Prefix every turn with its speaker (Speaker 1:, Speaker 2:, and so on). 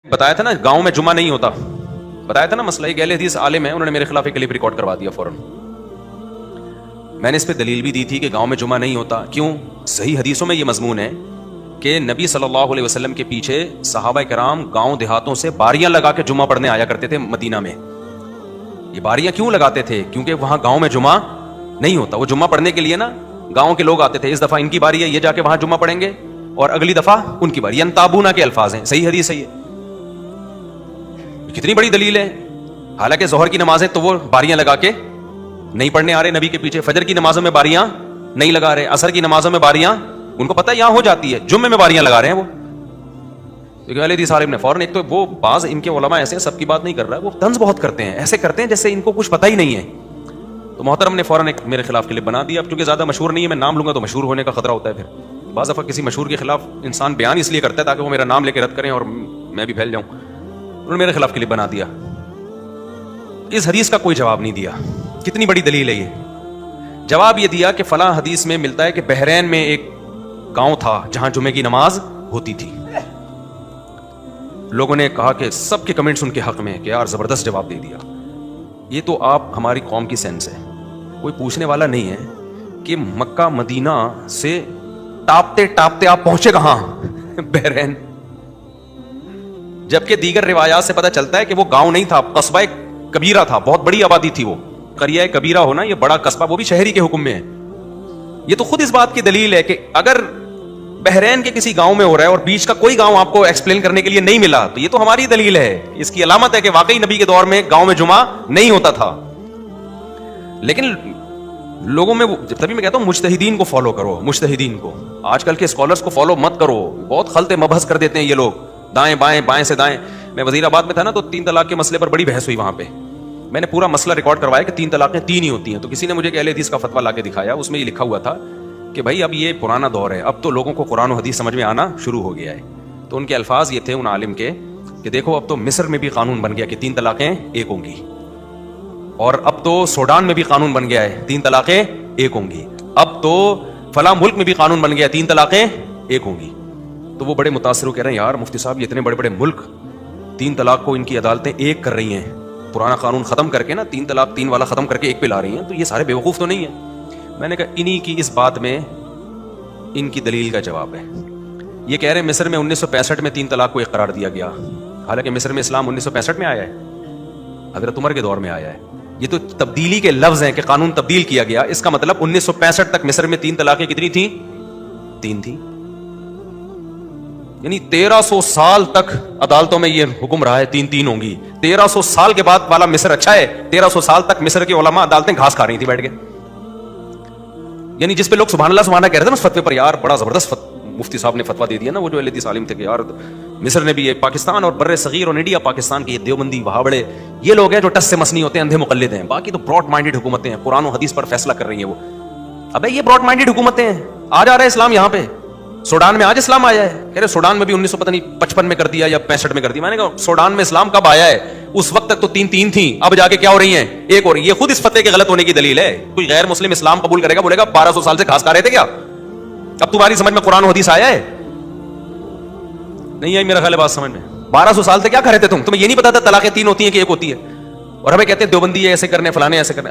Speaker 1: بتایا تھا نا گاؤں میں جمعہ نہیں ہوتا، بتایا تھا نا مسئلہ. ایک اہل حدیث عالم ہے، انہوں نے میرے خلاف ایک کلپ ریکارڈ کروا دیا فوراً. میں نے اس پہ دلیل بھی دی تھی کہ گاؤں میں جمعہ نہیں ہوتا. کیوں؟ صحیح حدیثوں میں یہ مضمون ہے کہ نبی صلی اللہ علیہ وسلم کے پیچھے صحابہ کرام گاؤں دیہاتوں سے باریاں لگا کے جمعہ پڑھنے آیا کرتے تھے مدینہ میں. یہ باریاں کیوں لگاتے تھے؟ کیونکہ وہاں گاؤں میں جمعہ نہیں ہوتا. وہ جمعہ پڑھنے کے لیے نا گاؤں کے لوگ آتے تھے، اس دفعہ ان کی باری ہے، یہ جا کے وہاں جمعہ پڑھیں گے، اور اگلی دفعہ ان کی باری. تابونا کے الفاظ ہیں، صحیح حدیث ہے یہ. کتنی بڑی دلیل ہے. حالانکہ ظہر کی نمازیں تو وہ باریاں لگا کے نہیں پڑھنے آ رہے نبی کے پیچھے، فجر کی نمازوں میں باریاں نہیں لگا رہے، عصر کی نمازوں میں باریاں ان کو پتہ یہاں ہو جاتی ہے، جمعے میں باریاں لگا رہے ہیں وہ. اہل حدیث عالم نے فوراً، ایک تو وہ بعض ان کے علماء ایسے ہیں، سب کی بات نہیں کر رہا ہے، وہ طنز بہت کرتے ہیں، ایسے کرتے ہیں جیسے ان کو کچھ پتہ ہی نہیں ہے. تو محترم نے فوراً ایک میرے خلاف کلپ بنا دیا. اب چونکہ زیادہ مشہور نہیں ہے، میں نام لوں گا تو مشہور ہونے کا خطرہ ہوتا ہے. پھر بعض دفعہ کسی مشہور کے خلاف انسان بیان اس لیے کرتا ہے تاکہ وہ میرا نام لے کے رد کریں اور میں بھی پھیل جاؤں. انہوں نے میرے خلاف کلپ بنا دیا. اس حدیث کا کوئی جواب نہیں دیا. کتنی بڑی دلیل ہے یہ. جواب یہ دیا کہ فلاں حدیث میں ملتا ہے کہ بحرین میں ایک گاؤں تھا جہاں جمعے کی نماز ہوتی تھی. لوگوں نے کہا کہ سب کے کمنٹس ان کے حق میں کہ یار زبردست جواب دے دیا. یہ تو آپ ہماری قوم کی سینس ہے. کوئی پوچھنے والا نہیں ہے کہ مکہ مدینہ سے ٹاپتے ٹاپتے آپ پہنچے کہاں؟ بحرین. جبکہ دیگر روایات سے پتہ چلتا ہے کہ وہ گاؤں نہیں تھا، قصبہ کبیرہ تھا، بہت بڑی آبادی تھی. وہ قریہ کبیرہ ہونا، یہ بڑا قصبہ، وہ بھی شہری کے حکم میں ہے. یہ تو خود اس بات کی دلیل ہے کہ اگر بحرین کے کسی گاؤں میں ہو رہا ہے اور بیچ کا کوئی گاؤں آپ کو ایکسپلین کرنے کے لیے نہیں ملا، تو یہ تو ہماری دلیل ہے، اس کی علامت ہے کہ واقعی نبی کے دور میں گاؤں میں جمعہ نہیں ہوتا تھا. لیکن لوگوں میں، تبھی میں کہتا ہوں مجتہدین کو فالو کرو. مجتہدین کو، آج کل کے اسکالرس کو فالو مت کرو. بہت خلط مبحث کر دیتے ہیں یہ لوگ، دائیں بائیں بائیں سے دائیں. میں وزیر آباد میں تھا نا، تو 3 طلاق کے مسئلے پر بڑی بحث ہوئی وہاں پہ. میں نے پورا مسئلہ ریکارڈ کروایا کہ 3 طلاقیں 3 ہی ہوتی ہیں. تو کسی نے مجھے اہل حدیث کا فتویٰ لا کے دکھایا، اس میں یہ لکھا ہوا تھا کہ بھائی اب یہ پرانا دور ہے، اب تو لوگوں کو قرآن و حدیث سمجھ میں آنا شروع ہو گیا ہے. تو ان کے الفاظ یہ تھے ان عالم کے کہ دیکھو اب تو مصر میں بھی قانون بن گیا کہ 3 طلاقیں ایک ہوں گی، اور اب تو سوڈان میں بھی قانون بن گیا ہے 3 طلاقیں ایک ہوں گی، اب تو فلاں ملک میں بھی قانون بن گیا ہے 3 طلاقیں ایک ہوں گی. تو وہ بڑے متاثر ہو کہہ رہے ہیں یار مفتی صاحب، یہ اتنے بڑے بڑے ملک 3 طلاق کو ان کی عدالتیں ایک کر رہی ہیں، پرانا قانون ختم کر کے نا 3 طلاق 3 والا ختم کر کے ایک پہ لا رہی ہیں، تو یہ سارے بیوقوف تو نہیں ہیں. میں نے کہا انہی کی اس بات میں ان کی دلیل کا جواب ہے. یہ کہہ رہے ہیں مصر میں 1965 میں 3 طلاق کو ایک قرار دیا گیا، حالانکہ مصر میں اسلام 1965 میں آیا ہے، حضرت عمر کے دور میں آیا ہے. یہ تو تبدیلی کے لفظ ہیں کہ قانون تبدیل کیا گیا. اس کا مطلب 1965 تک مصر میں 3 طلاقیں کتنی تھیں؟ 3 تھیں. یعنی 1300 سال تک عدالتوں میں یہ حکم رہا ہے 3 ہوں گی. 1300 سال کے بعد والا مصر اچھا ہے. 1300 سال تک مصر کے علماء عدالتیں گھاس کھا رہی تھی بیٹھ کے. یعنی جس پہ لوگ سبحان اللہ کہہ رہے تھے نا اس فتوے پر، یار بڑا زبردست مفتی صاحب نے فتویٰ دے دیا نا، وہ جو اہل حدیث عالم تھے کہ یار مصر نے بھی یہ پاکستان اور بر صغیر اور انڈیا پاکستان کے یہ دیوبندی وہابڑے یہ لوگ ہیں جو ٹس سے مس نہیں ہوتے، اندھے مقلد ہیں. باقی تو براڈ مائنڈڈ حکومتیں ہیں، قرآن و حدیث پر فیصلہ کر رہی ہیں وہ. ابے یہ براڈ مائنڈڈ حکومتیں ہیں. آج آ رہا ہے اسلام یہاں پہ، سوڈان میں آج اسلام آیا ہے. کہہ رہے سوڈان میں بھی 1955 میں کر دیا یا 65 میں کر دیا. میں نے کہا سوڈان میں اسلام کب آیا ہے؟ اس وقت تک تو 3 تھیں، اب جا کے کیا ہو رہی ہیں؟ ایک ہو رہی. یہ خود اس فتوے کے غلط ہونے کی دلیل ہے. کوئی غیر مسلم اسلام قبول کرے گا، بولے گا 1200 سال سے گھاس کھا رہے تھے کیا؟ اب تمہاری سمجھ میں قرآن و حدیث آیا ہے؟ نہیں آئی میرا خیال ہے بات سمجھ میں. 1200 سال سے کیا کھا رہے تھے تم؟ تمہیں یہ نہیں پتا تھا طلاقیں 3 ہوتی ہیں کہ ایک ہوتی ہے؟ اور ہمیں کہتے ہیں دیوبندی ایسے کرنے، فلانے ایسے کرنے.